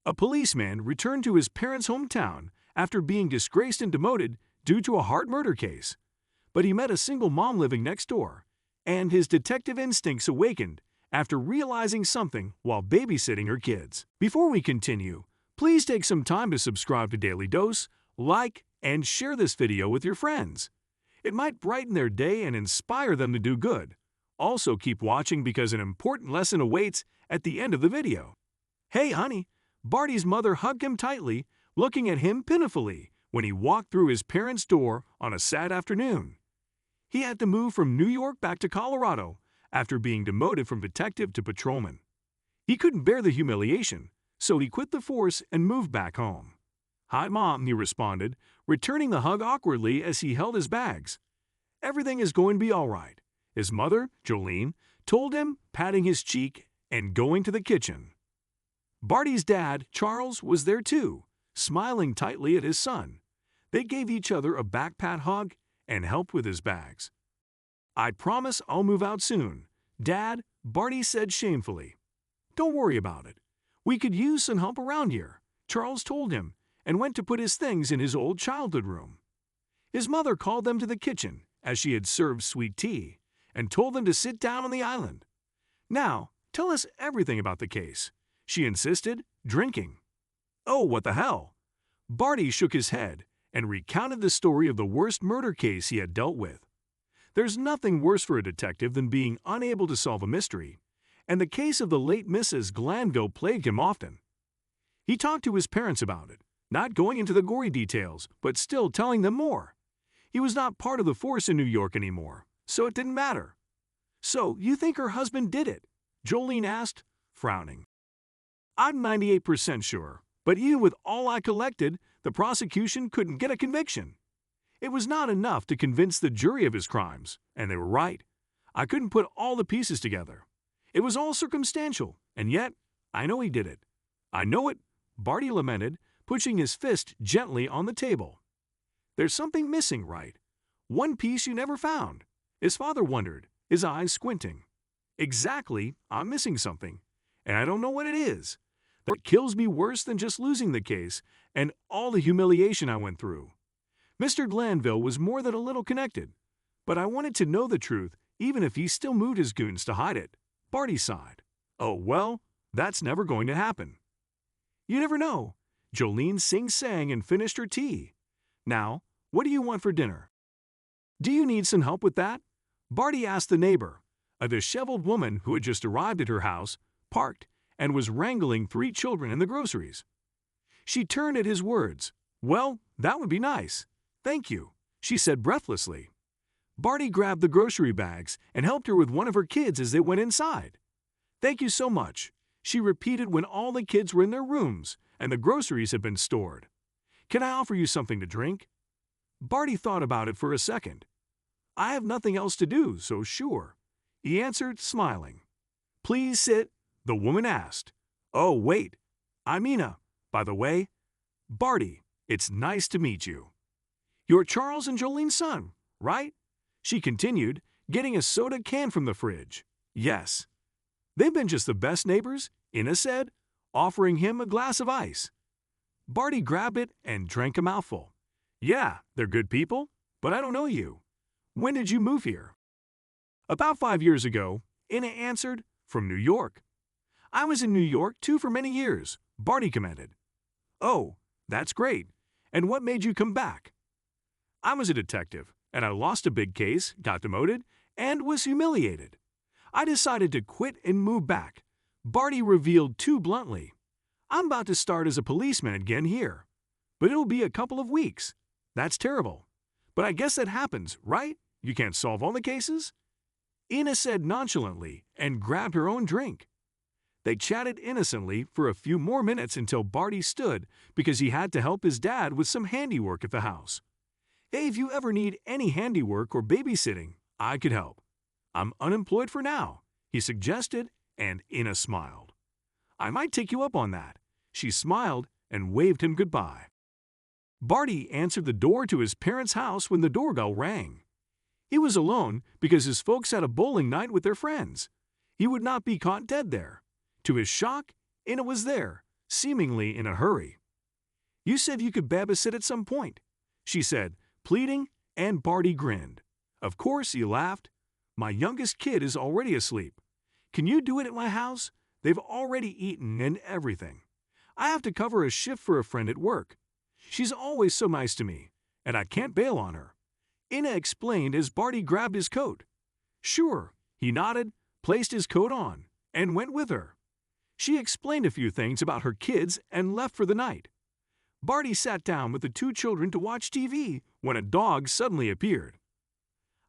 A policeman returned to his parents' hometown after being disgraced and demoted due to a heart murder case. But he met a single mom living next door, and his detective instincts awakened after realizing something while babysitting her kids. Before we continue, please take some time to subscribe to Dailydose, like, and share this video with your friends. It might brighten their day and inspire them to do good. Also keep watching because an important lesson awaits at the end of the video. Hey honey, Barty's mother hugged him tightly, looking at him pitifully when he walked through his parents' door on a sad afternoon. He had to move from New York back to Colorado after being demoted from detective to patrolman. He couldn't bear the humiliation, so he quit the force and moved back home. "Hi, Mom," he responded, returning the hug awkwardly as he held his bags. "Everything is going to be all right," his mother, Jolene, told him, patting his cheek and going to the kitchen. Barty's dad, Charles, was there too, smiling tightly at his son. They gave each other a back pat hug and helped with his bags. "I promise I'll move out soon, Dad," Barty said shamefully. "Don't worry about it. We could use some help around here," Charles told him, and went to put his things in his old childhood room. His mother called them to the kitchen as she had served sweet tea and told them to sit down on the island. "Now, tell us everything about the case," she insisted, drinking. "Oh, what the hell?" Barty shook his head and recounted the story of the worst murder case he had dealt with. There's nothing worse for a detective than being unable to solve a mystery, and the case of the late Mrs. Glanville plagued him often. He talked to his parents about it, not going into the gory details, but still telling them more. He was not part of the force in New York anymore, so it didn't matter. "So, you think her husband did it?" Jolene asked, frowning. "I'm 98% sure, but even with all I collected, the prosecution couldn't get a conviction. It was not enough to convince the jury of his crimes, and they were right. I couldn't put all the pieces together. It was all circumstantial, and yet, I know he did it. I know it," Barty lamented, pushing his fist gently on the table. "There's something missing, right? One piece you never found," his father wondered, his eyes squinting. "Exactly, I'm missing something, and I don't know what it is. That kills me worse than just losing the case and all the humiliation I went through. Mr. Glanville was more than a little connected, but I wanted to know the truth even if he still moved his goons to hide it." Barty sighed. "Oh, well, that's never going to happen." "You never know." Jolene sing-sang and finished her tea. "Now, what do you want for dinner?" "Do you need some help with that?" Barty asked the neighbor, a disheveled woman who had just arrived at her house, parked, and was wrangling 3 children in the groceries. She turned at his words. "Well, that would be nice. Thank you," she said breathlessly. Barty grabbed the grocery bags and helped her with one of her kids as they went inside. "Thank you so much," she repeated when all the kids were in their rooms and the groceries had been stored. "Can I offer you something to drink?" Barty thought about it for a second. "I have nothing else to do, so sure," he answered, smiling. "Please sit," the woman asked. "Oh, wait. I'm Ina, by the way. Barty, it's nice to meet you. You're Charles and Jolene's son, right?" she continued, getting a soda can from the fridge. "Yes." "They've been just the best neighbors," Ina said, offering him a glass of ice. Barty grabbed it and drank a mouthful. "Yeah, they're good people, but I don't know you. When did you move here?" "About 5 years ago," Ina answered, "from New York." "I was in New York, too, for many years," Barty commented. "Oh, that's great. And what made you come back?" "I was a detective, and I lost a big case, got demoted, and was humiliated. I decided to quit and move back," Barty revealed too bluntly. "I'm about to start as a policeman again here, but it'll be a couple of weeks. That's terrible. But I guess that happens, right? You can't solve all the cases?" Ina said nonchalantly and grabbed her own drink. They chatted innocently for a few more minutes until Barty stood because he had to help his dad with some handiwork at the house. "Hey, if you ever need any handiwork or babysitting, I could help. I'm unemployed for now," he suggested, and Ina smiled. "I might take you up on that." She smiled and waved him goodbye. Barty answered the door to his parents' house when the doorbell rang. He was alone because his folks had a bowling night with their friends. He would not be caught dead there. To his shock, Ina was there, seemingly in a hurry. "You said you could babysit at some point," she said, pleading, and Barty grinned. "Of course," he laughed. "My youngest kid is already asleep. Can you do it at my house? They've already eaten and everything. I have to cover a shift for a friend at work. She's always so nice to me, and I can't bail on her," Ina explained as Barty grabbed his coat. "Sure," he nodded, placed his coat on, and went with her. She explained a few things about her kids and left for the night. Barty sat down with the two children to watch TV when a dog suddenly appeared.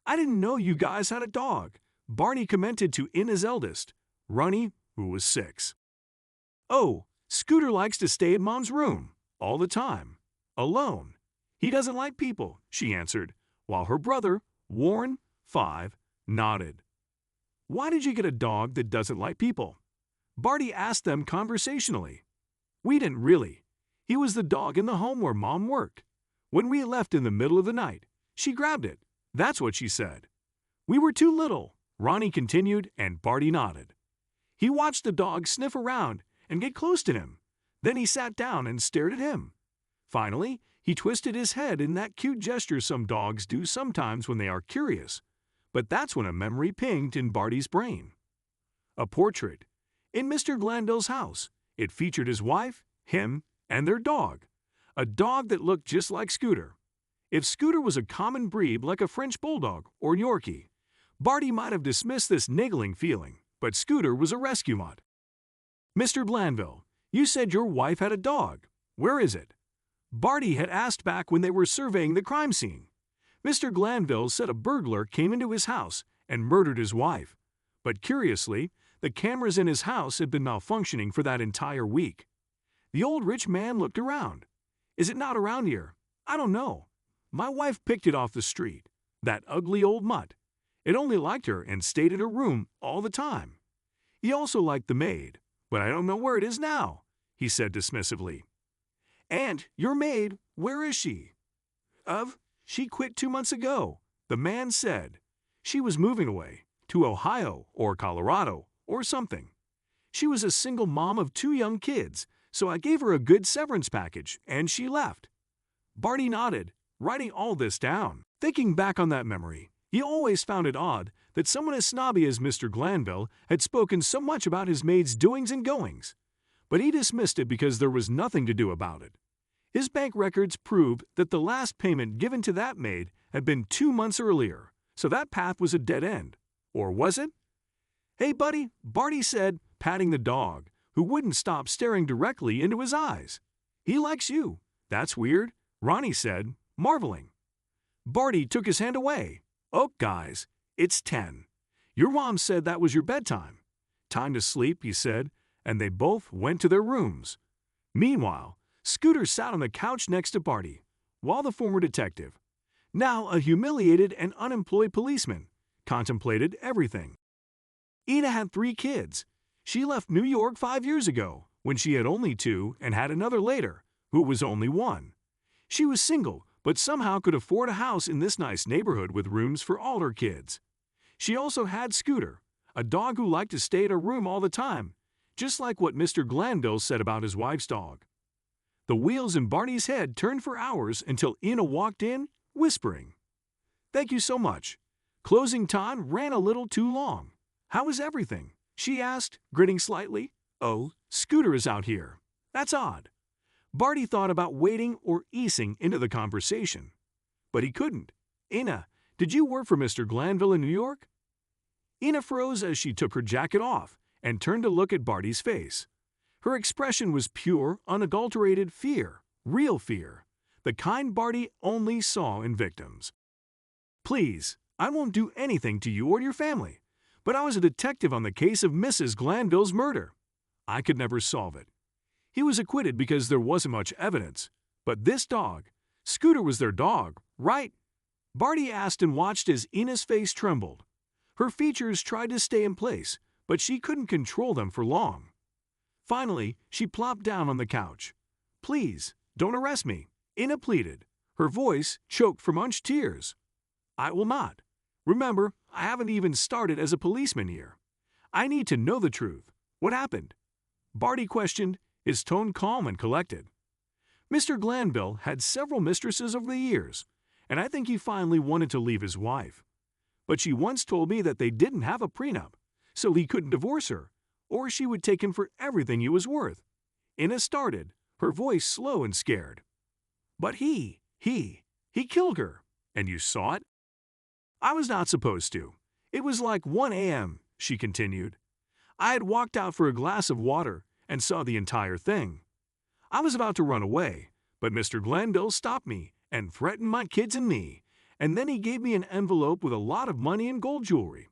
"I didn't know you guys had a dog," Barty commented to Ina's eldest, Ronnie, who was 6. "Oh, Scooter likes to stay in Mom's room, all the time, alone. He doesn't like people," she answered, while her brother, Warren, 5, nodded. "Why did you get a dog that doesn't like people?" Barty asked them conversationally. "We didn't really. He was the dog in the home where Mom worked. When we left in the middle of the night, she grabbed it. That's what she said. We were too little," Ronnie continued, and Barty nodded. "He watched the dog sniff around and get close to him. Then he sat down and stared at him. Finally, he twisted his head in that cute gesture some dogs do sometimes when they are curious. But that's when a memory pinged in Barty's brain. A portrait. In Mr. Glanville's house, it featured his wife, him, and their dog. A dog that looked just like Scooter. If Scooter was a common breed like a French Bulldog or Yorkie, Barty might have dismissed this niggling feeling, but Scooter was a rescue mutt. "Mr. Glanville, you said your wife had a dog. Where is it?" Barty had asked back when they were surveying the crime scene. Mr. Glanville said a burglar came into his house and murdered his wife. But curiously, the cameras in his house had been malfunctioning for that entire week. The old rich man looked around. "Is it not around here? I don't know. My wife picked it off the street. That ugly old mutt. It only liked her and stayed in her room all the time. He also liked the maid, but I don't know where it is now," he said dismissively. "And your maid, where is she?" She quit 2 months ago," the man said. "She was moving away, to Ohio or Colorado or something. She was a single mom of 2 young kids, so I gave her a good severance package, and she left." Barty nodded, writing all this down. Thinking back on that memory, he always found it odd that someone as snobby as Mr. Glanville had spoken so much about his maid's doings and goings. But he dismissed it because there was nothing to do about it. His bank records proved that the last payment given to that maid had been 2 months earlier, so that path was a dead end. Or was it? "Hey, buddy," Barty said, patting the dog, who wouldn't stop staring directly into his eyes. "He likes you. That's weird," Ronnie said, marveling. Barty took his hand away. "Oh, guys, it's 10. Your mom said that was your bedtime. Time to sleep," he said, and they both went to their rooms. Meanwhile, Scooter sat on the couch next to Barty, while the former detective, now a humiliated and unemployed policeman, contemplated everything. Ina had 3 kids. She left New York 5 years ago, when she had only 2 and had another later, who was only 1. She was single, but somehow could afford a house in this nice neighborhood with rooms for all her kids. She also had Scooter, a dog who liked to stay at her room all the time, just like what Mr. Glanville said about his wife's dog. The wheels in Barty's head turned for hours until Ina walked in, whispering, "Thank you so much. Closing time ran a little too long. How is everything?" she asked, grinning slightly. "Oh, Scooter is out here. That's odd." Barty thought about wading or easing into the conversation. But he couldn't. "Ina, did you work for Mr. Glanville in New York?" Ina froze as she took her jacket off and turned to look at Barty's face. Her expression was pure, unadulterated fear, real fear, the kind Barty only saw in victims. "Please, I won't do anything to you or your family, but I was a detective on the case of Mrs. Glanville's murder. I could never solve it. He was acquitted because there wasn't much evidence. But this dog, Scooter was their dog, right?" Barty asked and watched as Ina's face trembled. Her features tried to stay in place, but she couldn't control them for long. Finally, she plopped down on the couch. "Please, don't arrest me," Ina pleaded, her voice choked from unshed tears. "I will not. Remember, I haven't even started as a policeman here. I need to know the truth. What happened?" Barty questioned, his tone calm and collected. Mr. Glanville had several mistresses over the years, and I think he finally wanted to leave his wife. But she once told me that they didn't have a prenup, so he couldn't divorce her, or she would take him for everything he was worth. Ina started, her voice slow and scared. But he killed her, and you saw it? I was not supposed to. It was like 1 a.m., she continued. I had walked out for a glass of water and saw the entire thing. I was about to run away, but Mr. Glanville stopped me and threatened my kids and me, and then he gave me an envelope with a lot of money and gold jewelry.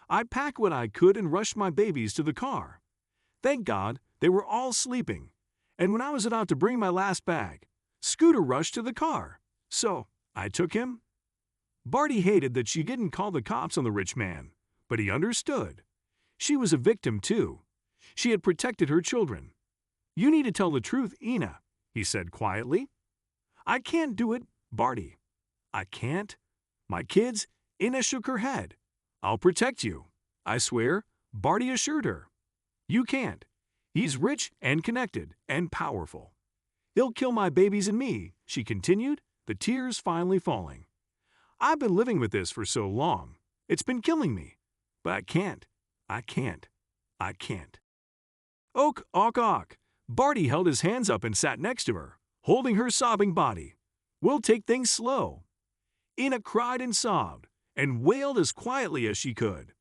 I packed what I could and rushed my babies to the car. Thank God they were all sleeping, and when I was about to bring my last bag, Scooter rushed to the car. So I took him. Barty hated that she didn't call the cops on the rich man, but he understood. She was a victim too. She had protected her children. You need to tell the truth, Ina, he said quietly. I can't do it, Barty. I can't. My kids? Ina shook her head. I'll protect you. I swear, Barty assured her. You can't. He's rich and connected and powerful. He'll kill my babies and me, she continued, the tears finally falling. I've been living with this for so long. It's been killing me. But I can't. I can't. I can't. Oak, awk, awk. Barty held his hands up and sat next to her, holding her sobbing body. We'll take things slow. Ina cried and sobbed, and wailed as quietly as she could.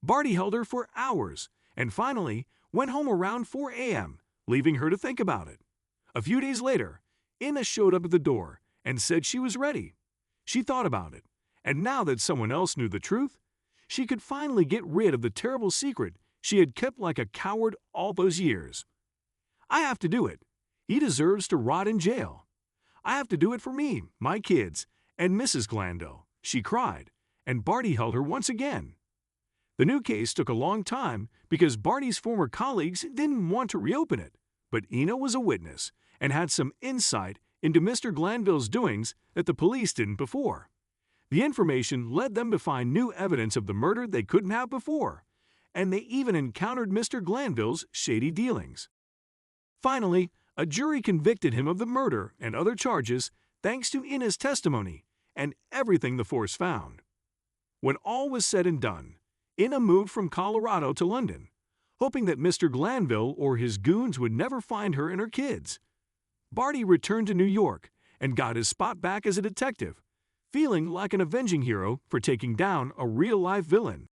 Barty held her for hours, and finally went home around 4 a.m., leaving her to think about it. A few days later, Ina showed up at the door and said she was ready. She thought about it, and now that someone else knew the truth, she could finally get rid of the terrible secret she had kept like a coward all those years. I have to do it. He deserves to rot in jail. I have to do it for me, my kids, and Mrs. Glanville, she cried, and Barty held her once again. The new case took a long time because Barty's former colleagues didn't want to reopen it, but Ina was a witness and had some insight into Mr. Glanville's doings that the police didn't before. The information led them to find new evidence of the murder they couldn't have before, and they even encountered Mr. Glanville's shady dealings. Finally, a jury convicted him of the murder and other charges thanks to Ina's testimony and everything the force found. When all was said and done, Ina moved from Colorado to London, hoping that Mr. Glanville or his goons would never find her and her kids. Barty returned to New York and got his spot back as a detective, feeling like an avenging hero for taking down a real-life villain.